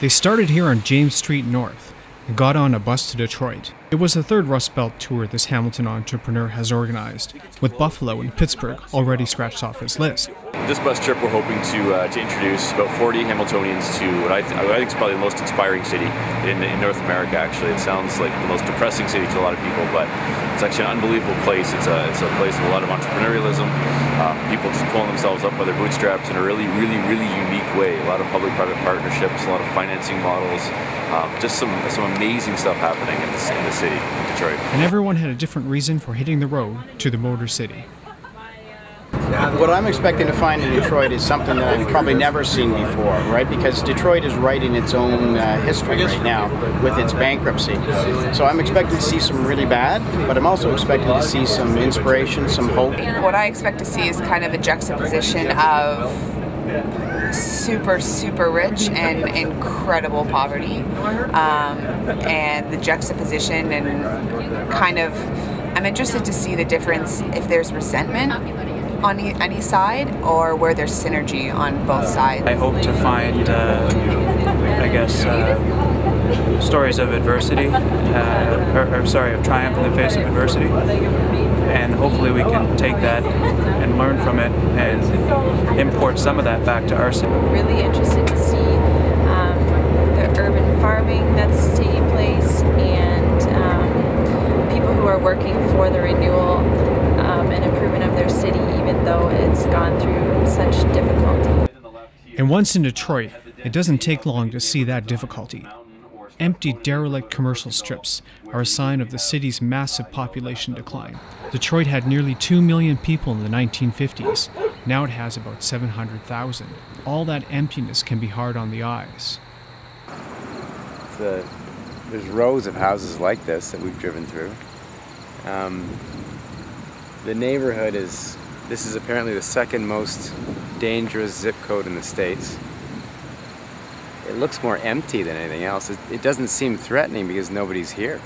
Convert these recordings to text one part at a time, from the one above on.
They started here on James Street North and got on a bus to Detroit. It was the third Rust Belt tour this Hamilton entrepreneur has organized, with Buffalo and Pittsburgh already scratched off his list. This bus trip we're hoping to introduce about 40 Hamiltonians to what I think is probably the most inspiring city in North America. Actually, it sounds like the most depressing city to a lot of people, but it's actually an unbelievable place. It's a place with a lot of entrepreneurialism, people just pulling themselves up by their bootstraps in a really unique way. A lot of public-private partnerships, a lot of financing models, just some amazing stuff happening in the city of Detroit. And everyone had a different reason for hitting the road to the Motor City. What I'm expecting to find in Detroit is something that I've probably never seen before, right? Because Detroit is writing its own history right now with its bankruptcy. So I'm expecting to see some really bad, but I'm also expecting to see some inspiration, some hope. What I expect to see is kind of a juxtaposition of super rich and incredible poverty, and the juxtaposition, and kind of I'm interested to see the difference if there's resentment on any side or where there's synergy on both sides. I hope to find stories of adversity, of triumph in the face of adversity, and hopefully we can take that and learn from it and import some of that back to our city. Really interested to see the urban farming that's taking place, and people who are working for the renewal and improvement of their city, even though it's gone through such difficulty. And once in Detroit, it doesn't take long to see that difficulty. Empty, derelict commercial strips are a sign of the city's massive population decline. Detroit had nearly 2 million people in the 1950s. Now it has about 700,000. All that emptiness can be hard on the eyes. There's rows of houses like this that we've driven through. The neighborhood this is apparently the second most dangerous zip code in the States. It looks more empty than anything else. It doesn't seem threatening because nobody's here.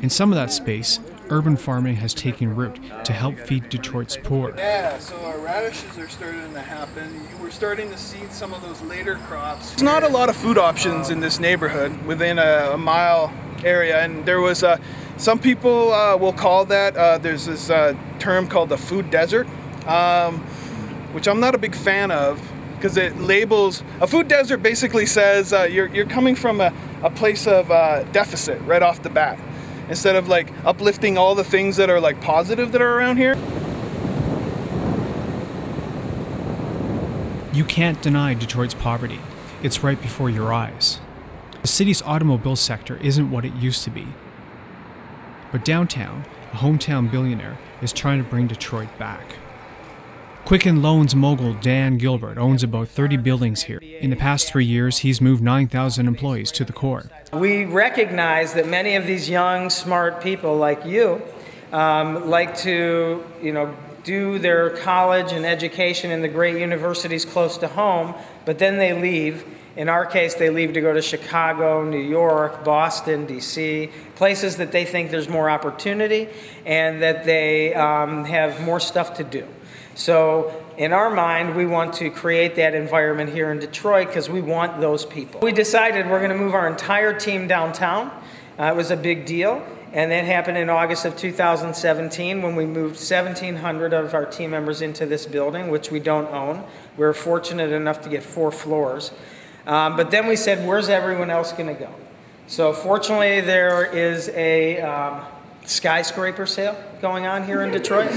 In some of that space, urban farming has taken root to help feed Detroit's poor. Yeah, so our radishes are starting to happen. We're starting to see some of those later crops. There's not a lot of food options in this neighborhood within a mile area, and there was some people will call that, there's this term called the food desert, which I'm not a big fan of, because it labels, a food desert basically says you're coming from a place of deficit right off the bat, instead of like uplifting all the things that are like positive that are around here. You can't deny Detroit's poverty. It's right before your eyes. The city's automobile sector isn't what it used to be. But downtown, a hometown billionaire is trying to bring Detroit back. Quicken Loans mogul Dan Gilbert owns about 30 buildings here. In the past 3 years, he's moved 9,000 employees to the core. We recognize that many of these young, smart people like you like to, do their college and education in the great universities close to home, but then they leave. In our case, they leave to go to Chicago, New York, Boston, D.C., places that they think there's more opportunity and that they have more stuff to do. So in our mind, we want to create that environment here in Detroit because we want those people. We decided we're going to move our entire team downtown. It was a big deal. And that happened in August of 2017 when we moved 1,700 of our team members into this building, which we don't own. We were fortunate enough to get 4 floors. But then we said, where's everyone else going to go? So fortunately, there is a skyscraper sale going on here in Detroit.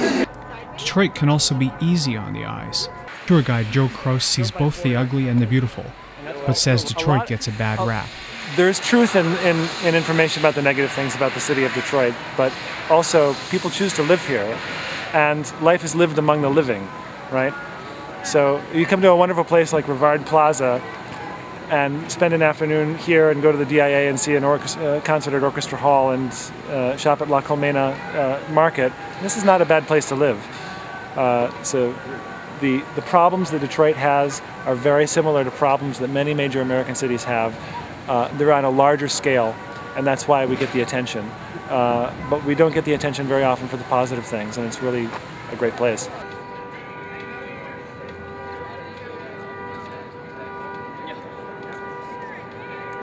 Detroit can also be easy on the eyes. Tour guide Joe Kraus sees both the ugly and the beautiful, but says Detroit gets a bad rap. There's truth in information about the negative things about the city of Detroit, but also people choose to live here, and life is lived among the living, right? So you come to a wonderful place like Rivard Plaza and spend an afternoon here and go to the DIA and see an concert at Orchestra Hall and shop at La Colmena Market. This is not a bad place to live. So the problems that Detroit has are very similar to problems that many major American cities have. They're on a larger scale, and that's why we get the attention. But we don't get the attention very often for the positive things, and it's really a great place.